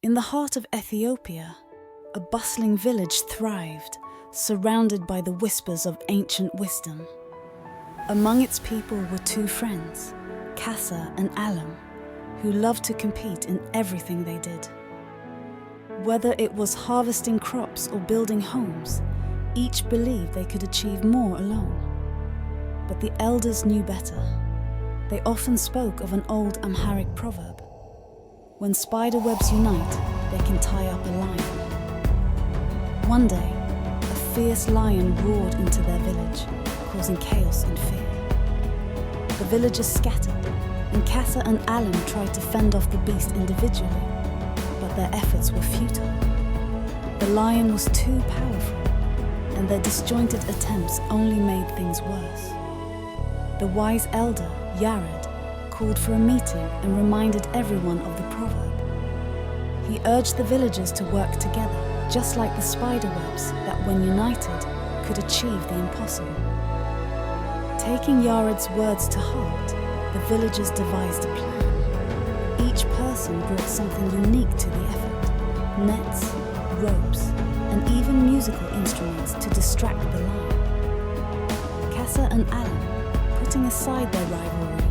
In the heart of Ethiopia, a bustling village thrived, surrounded by the whispers of ancient wisdom. Among its people were two friends, Kassa and Alem, who loved to compete in everything they did. Whether it was harvesting crops or building homes, each believed they could achieve more alone. But the elders knew better. They often spoke of an old Amharic proverb: when spider webs unite, they can tie up a lion. One day, a fierce lion roared into their village, causing chaos and fear. The villagers scattered, and Kassa and Alem tried to fend off the beast individually, but their efforts were futile. The lion was too powerful, and their disjointed attempts only made things worse. The wise elder, Yared, called for a meeting and reminded everyone of the proverb. He urged the villagers to work together, just like the spider webs that, when united, could achieve the impossible. Taking Yared's words to heart, the villagers devised a plan. Each person brought something unique to the effort: nets, ropes, and even musical instruments to distract the lion. Kassa and Alem, putting aside their rivalry,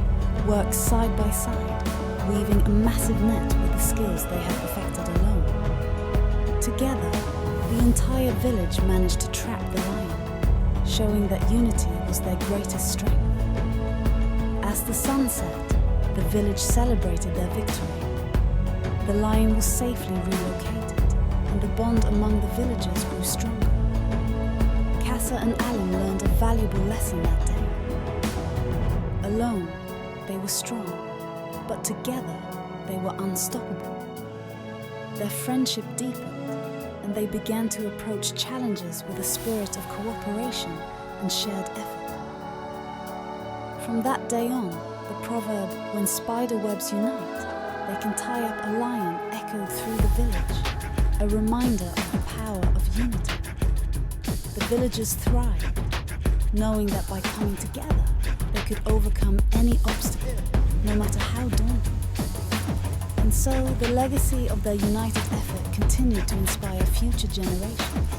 worked side by side, weaving a massive net with the skills they had perfected alone. Together, the entire village managed to trap the lion, showing that unity was their greatest strength. As the sun set, the village celebrated their victory. The lion was safely relocated, and the bond among the villagers grew stronger. Kassa and Alem learned a valuable lesson that day. Alone, they were strong, but together, they were unstoppable. Their friendship deepened, and they began to approach challenges with a spirit of cooperation and shared effort. From that day on, the proverb, when spider webs unite, they can tie up a lion, echoed through the village, a reminder of the power of unity. The villagers thrived, knowing that by coming together, they could overcome any obstacle, no matter how daunting. And so, the legacy of their united effort continued to inspire future generations.